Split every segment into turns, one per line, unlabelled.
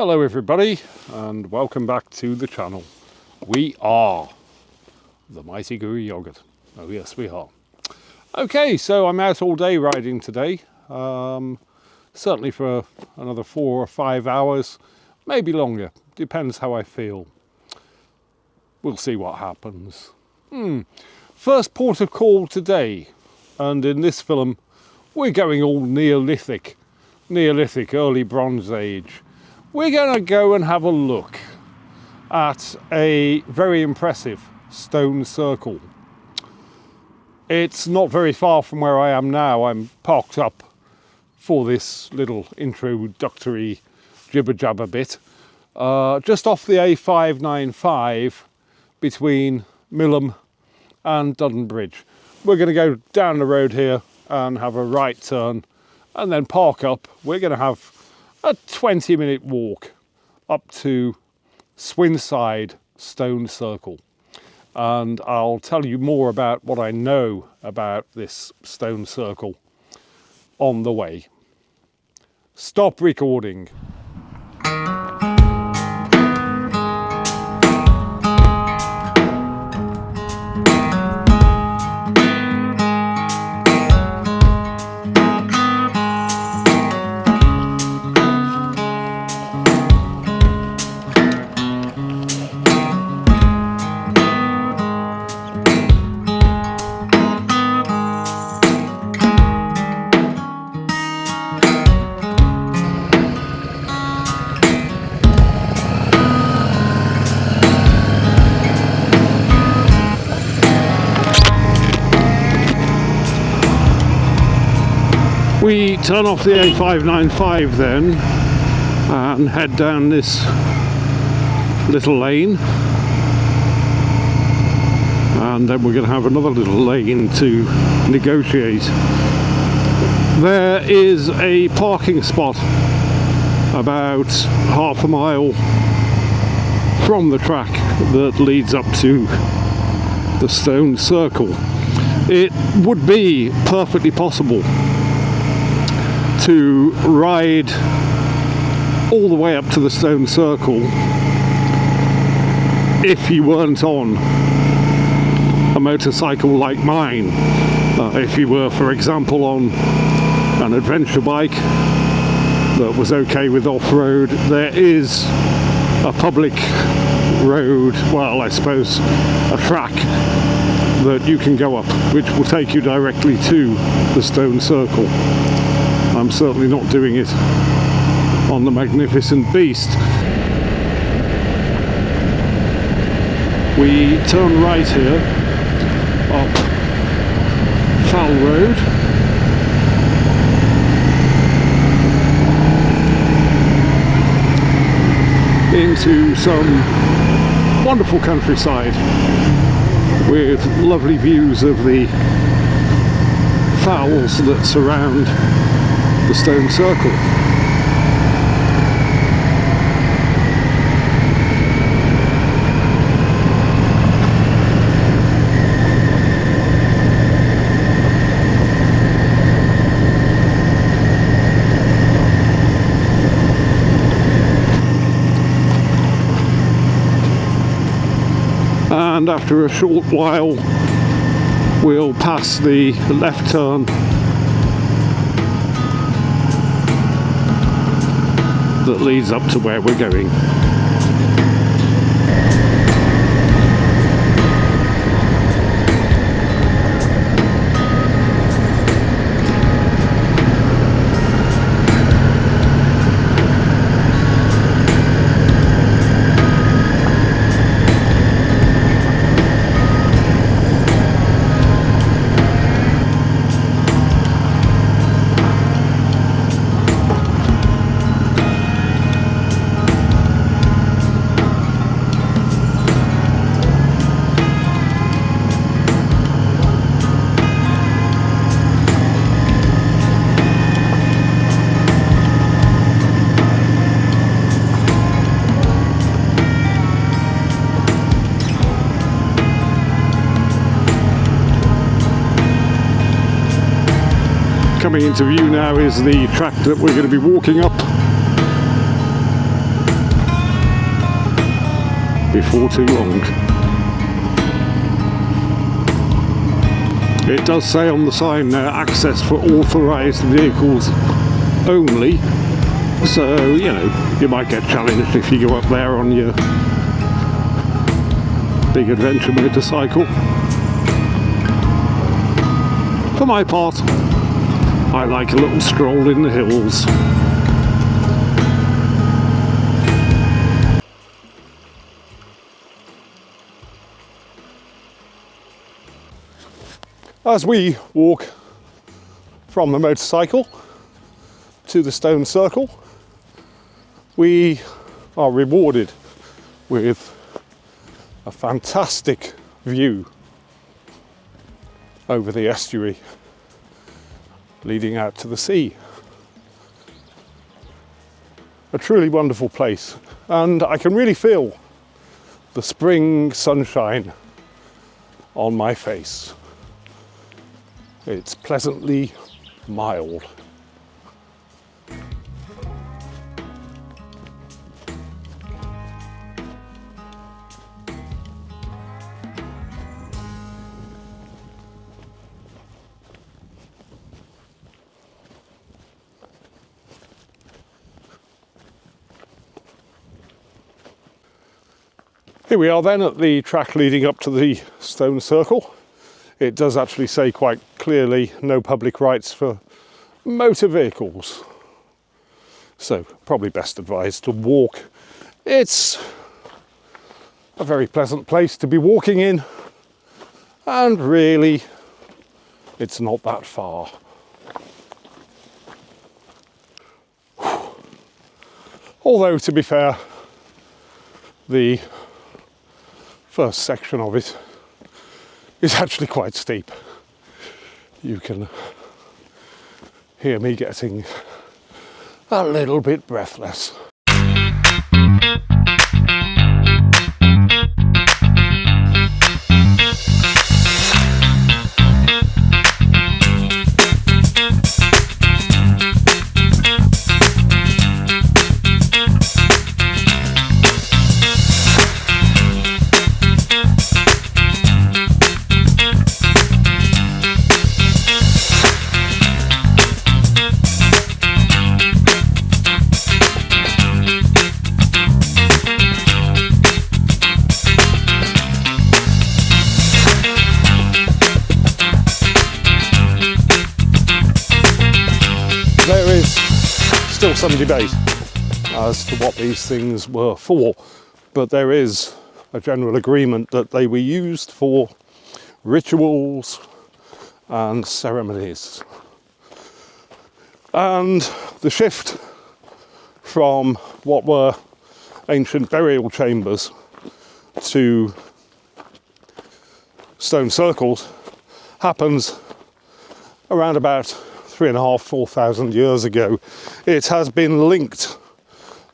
Hello everybody and welcome back to the channel. We are the Mighty Guru Yogurt. Oh yes we are. Okay, so I'm out all day riding today. Certainly for another 4 or 5 hours, maybe longer. Depends how I feel. We'll see what happens. First port of call today, and in this film we're going all Neolithic, early Bronze Age. We're going to go and have a look at a very impressive stone circle. It's not very far from where I am now. I'm parked up for this little introductory jibber jabber bit, just off the A595 between Millom and Dudden Bridge. We're going to go down the road here and have a right turn and then park up. We're going to have a 20-minute walk up to Swinside Stone Circle, and I'll tell you more about what I know about this stone circle on the way. Stop recording. We turn off the A595 then and head down this little lane, and then we're going to have another little lane to negotiate. There is a parking spot about half a mile from the track that leads up to the stone circle. It would be perfectly possible to ride all the way up to the stone circle if you weren't on a motorcycle like mine. If you were, for example, on an adventure bike that was okay with off-road, there is a public road, well, I suppose a track that you can go up, which will take you directly to the stone circle. I'm certainly not doing it on the Magnificent Beast. We turn right here up Fowl Road, into some wonderful countryside with lovely views of the fowls that surround the stone circle. And after a short while we'll pass the left turn that leads up to where we're going. Coming into view now is the track that we're going to be walking up. before too long. It does say on the sign there, access for authorised vehicles only, so you know, you might get challenged if you go up there on your big adventure motorcycle. For my part, I like a little stroll in the hills. As we walk from the motorcycle to the stone circle, we are rewarded with a fantastic view over the estuary leading out to the sea. A truly wonderful place, and I can really feel the spring sunshine on my face. It's pleasantly mild. Here we are then at the track leading up to the stone circle. It does actually say quite clearly no public rights for motor vehicles. So probably best advised to walk. It's a very pleasant place to be walking in, and really it's not that far. Although to be fair, the first section of it is actually quite steep. You can hear me getting a little bit breathless. There is still some debate as to what these things were for, but there is a general agreement that they were used for rituals and ceremonies. And the shift from what were ancient burial chambers to stone circles happens around about 3,500–4,000 years ago. It has been linked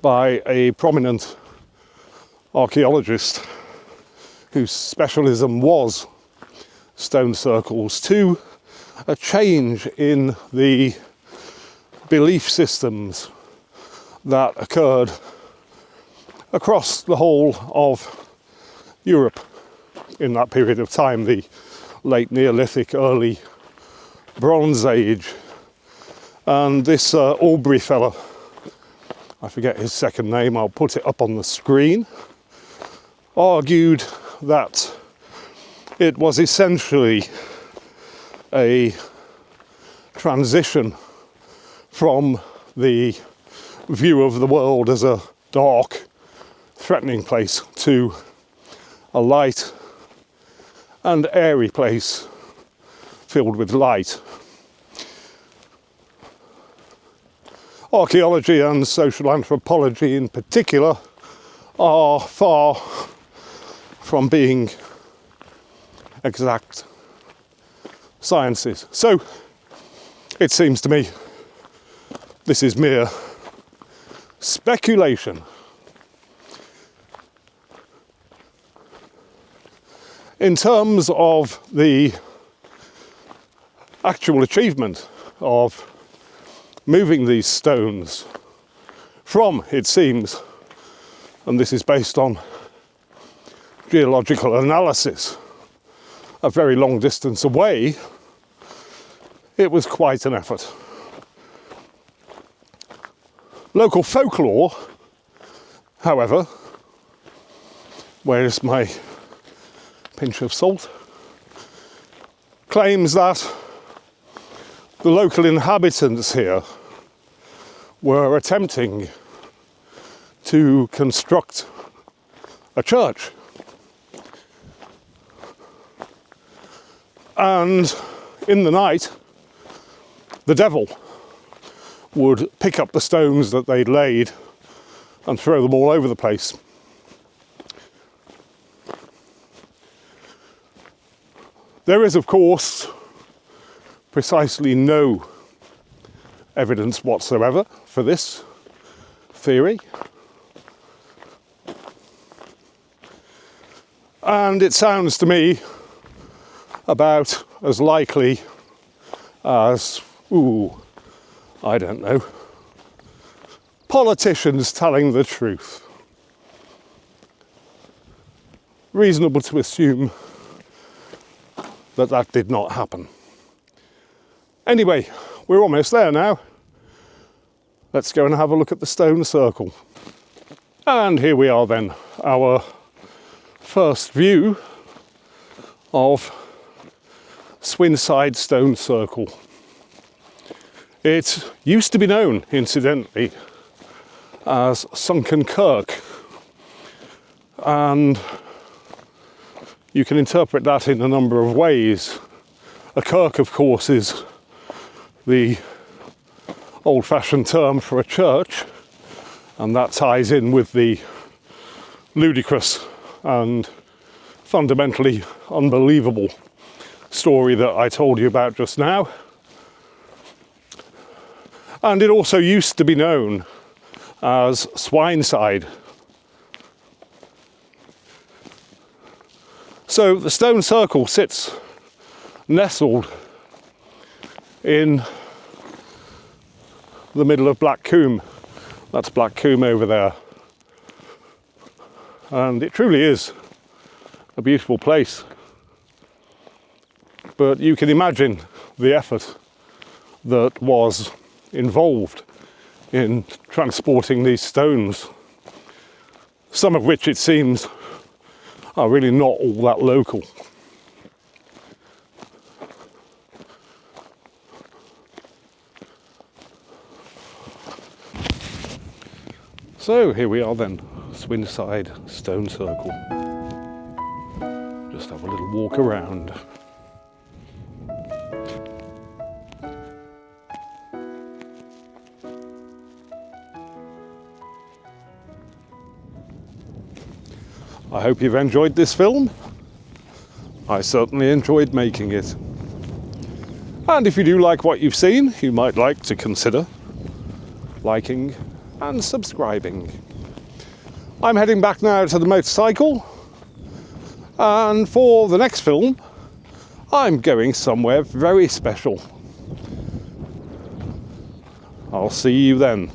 by a prominent archaeologist whose specialism was stone circles to a change in the belief systems that occurred across the whole of Europe in that period of time, the late Neolithic, early Bronze Age. And this Aubrey fella, I forget his second name, I'll put it up on the screen, argued that it was essentially a transition from the view of the world as a dark, threatening place to a light and airy place filled with light. Archaeology and social anthropology in particular are far from being exact sciences. So it seems to me this is mere speculation. In terms of the actual achievement of moving these stones from, it seems, and this is based on geological analysis a very long distance away, it was quite an effort. Local folklore, however, where's my pinch of salt, claims that the local inhabitants here were attempting to construct a church. And in the night, the devil would pick up the stones that they'd laid and throw them all over the place. There is, of course, precisely no evidence whatsoever for this theory. And it sounds to me about as likely as, I don't know, politicians telling the truth. Reasonable to assume that that did not happen. Anyway, we're almost there now. Let's go and have a look at the stone circle. And here we are then, our first view of Swinside Stone Circle. It used to be known, incidentally, as Sunken Kirk, and you can interpret that in a number of ways. A kirk, of course, is the old-fashioned term for a church, and that ties in with the ludicrous and fundamentally unbelievable story that I told you about just now. And it also used to be known as Swinside. So the stone circle sits nestled in the middle of Black Combe. That's Black Combe over there. And it truly is a beautiful place. But you can imagine the effort that was involved in transporting these stones, some of which it seems are really not all that local. So here we are then, Swinside Stone Circle. Just have a little walk around. I hope you've enjoyed this film. I certainly enjoyed making it. And if you do like what you've seen, you might like to consider liking and subscribing. I'm heading back now to the motorcycle, and for the next film I'm going somewhere very special. I'll see you then.